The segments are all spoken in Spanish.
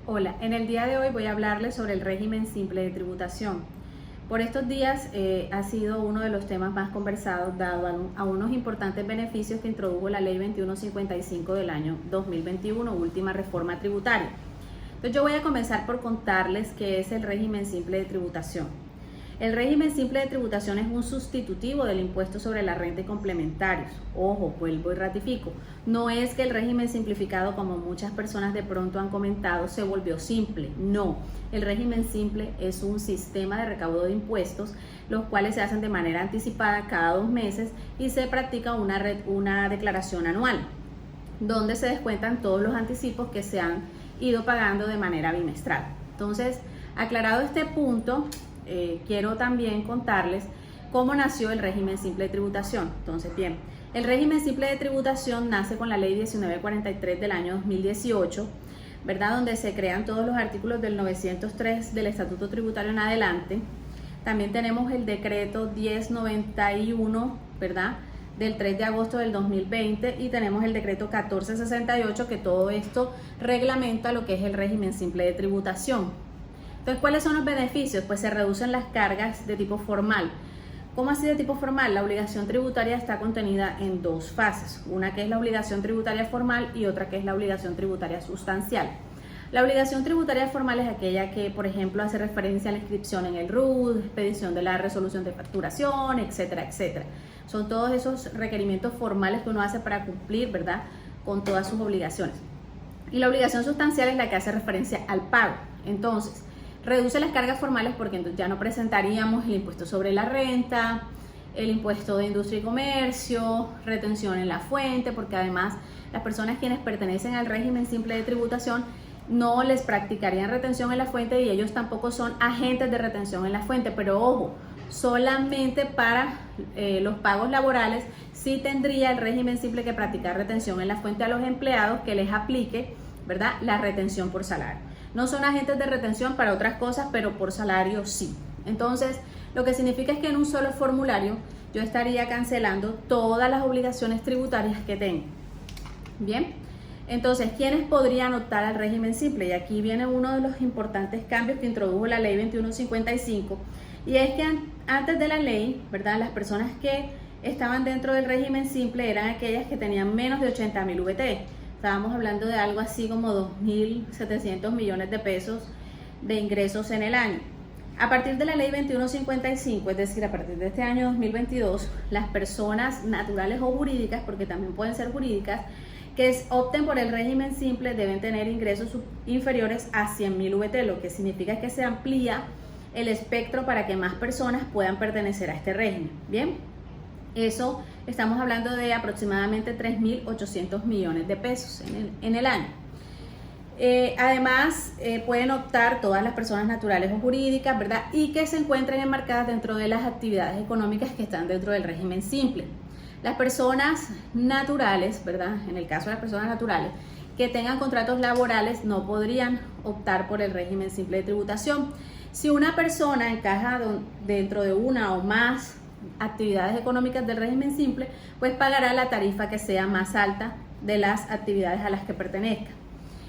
Hola, en el día de hoy voy a hablarles sobre el régimen simple de tributación. Por estos días ha sido uno de los temas más conversados dado a unos importantes beneficios que introdujo la Ley 2155 del año 2021, última reforma tributaria. Entonces yo voy a comenzar por contarles qué es el régimen simple de tributación. El régimen simple de tributación es un sustitutivo del impuesto sobre la renta y complementarios. Ojo, vuelvo y ratifico, no es que el régimen simplificado, como muchas personas de pronto han comentado, se volvió simple. No, el régimen simple es un sistema de recaudo de impuestos, los cuales se hacen de manera anticipada cada 2 meses y se practica una declaración anual, donde se descuentan todos los anticipos que se han ido pagando de manera bimestral. Entonces, aclarado este punto, quiero también contarles cómo nació el régimen simple de tributación. Entonces, bien, el régimen simple de tributación nace con la ley 1943 del año 2018, ¿verdad? Donde se crean todos los artículos del 903 del Estatuto Tributario en adelante. También tenemos el decreto 1091, ¿verdad? Del 3 de agosto del 2020 y tenemos el decreto 1468, que todo esto reglamenta lo que es el régimen simple de tributación. Entonces, ¿cuáles son los beneficios? Pues se reducen las cargas de tipo formal. ¿Cómo así de tipo formal? La obligación tributaria está contenida en dos fases, una que es la obligación tributaria formal y otra que es la obligación tributaria sustancial. La obligación tributaria formal es aquella que, por ejemplo, hace referencia a la inscripción en el RUT, expedición de la resolución de facturación, etcétera, etcétera. Son todos esos requerimientos formales que uno hace para cumplir, ¿verdad?, con todas sus obligaciones. Y la obligación sustancial es la que hace referencia al pago. Entonces, reduce las cargas formales porque entonces ya no presentaríamos el impuesto sobre la renta, el impuesto de industria y comercio, retención en la fuente, porque además las personas quienes pertenecen al régimen simple de tributación no les practicarían retención en la fuente y ellos tampoco son agentes de retención en la fuente, pero ojo, solamente para los pagos laborales sí tendría el régimen simple que practicar retención en la fuente a los empleados que les aplique, ¿verdad?, la retención por salario. No son agentes de retención para otras cosas, pero por salario sí. Entonces, lo que significa es que en un solo formulario yo estaría cancelando todas las obligaciones tributarias que tengo. Bien, entonces, ¿quiénes podrían optar al régimen simple? Y aquí viene uno de los importantes cambios que introdujo la ley 2155, y es que antes de la ley, ¿verdad?, las personas que estaban dentro del régimen simple eran aquellas que tenían menos de 80.000 VT. Estábamos hablando de algo así como 2.700 millones de pesos de ingresos en el año. A partir de la ley 2155, es decir, a partir de este año 2022, las personas naturales o jurídicas, porque también pueden ser jurídicas, que opten por el régimen simple deben tener ingresos inferiores a 100.000 VT, lo que significa que se amplía el espectro para que más personas puedan pertenecer a este régimen. Bien, eso estamos hablando de aproximadamente 3.800 millones de pesos en el año. Además, pueden optar todas las personas naturales o jurídicas, ¿verdad?, y que se encuentren enmarcadas dentro de las actividades económicas que están dentro del régimen simple. Las personas naturales, ¿verdad?, en el caso de las personas naturales que tengan contratos laborales no podrían optar por el régimen simple de tributación. Si una persona encaja dentro de una o más actividades económicas del régimen simple, pues pagará la tarifa que sea más alta de las actividades a las que pertenezca.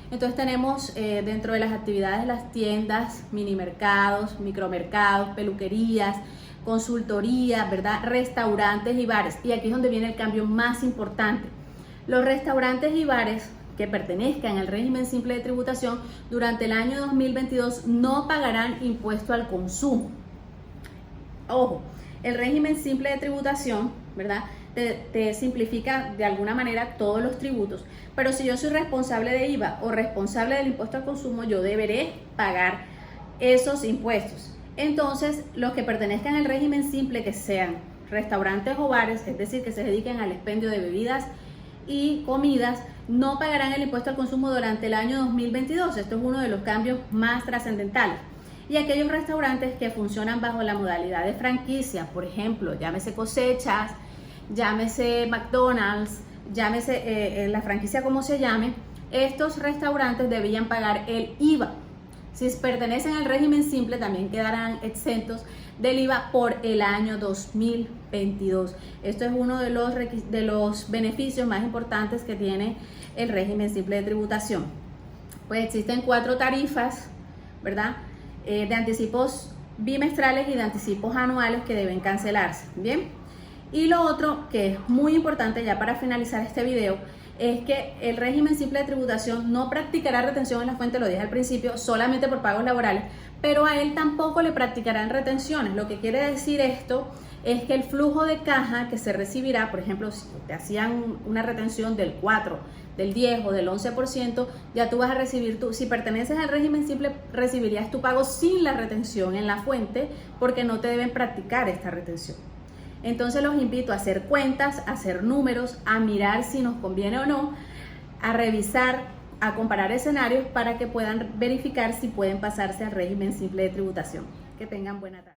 Entonces tenemos dentro de las actividades las tiendas, mini mercados, micromercados, peluquerías, consultorías, ¿verdad?, restaurantes y bares. Y aquí es donde viene el cambio más importante. Los restaurantes y bares que pertenezcan al régimen simple de tributación durante el año 2022 no pagarán impuesto al consumo. Ojo, el régimen simple de tributación, ¿verdad?, te simplifica de alguna manera todos los tributos, pero si yo soy responsable de IVA o responsable del impuesto al consumo, yo deberé pagar esos impuestos. Entonces, los que pertenezcan al régimen simple, que sean restaurantes o bares, es decir, que se dediquen al expendio de bebidas y comidas, no pagarán el impuesto al consumo durante el año 2022. Esto es uno de los cambios más trascendentales. Y aquellos restaurantes que funcionan bajo la modalidad de franquicia, por ejemplo, llámese Cosechas, llámese McDonald's, llámese la franquicia como se llame, estos restaurantes debían pagar el IVA. Si pertenecen al régimen simple, también quedarán exentos del IVA por el año 2022. Esto es uno de los beneficios más importantes que tiene el régimen simple de tributación. pues existen 4 tarifas, ¿verdad? De anticipos bimestrales y de anticipos anuales que deben cancelarse, ¿bien? Y lo otro que es muy importante ya para finalizar este video es que el régimen simple de tributación no practicará retención en la fuente, lo dije al principio, solamente por pagos laborales, pero a él tampoco le practicarán retenciones. Lo que quiere decir esto es que el flujo de caja que se recibirá, por ejemplo, si te hacían una retención del 4, del 10 o del 11%, ya tú vas a recibir, si perteneces al régimen simple, recibirías tu pago sin la retención en la fuente porque no te deben practicar esta retención. Entonces los invito a hacer cuentas, a hacer números, a mirar si nos conviene o no, a revisar, a comparar escenarios para que puedan verificar si pueden pasarse al régimen simple de tributación. Que tengan buena tarde.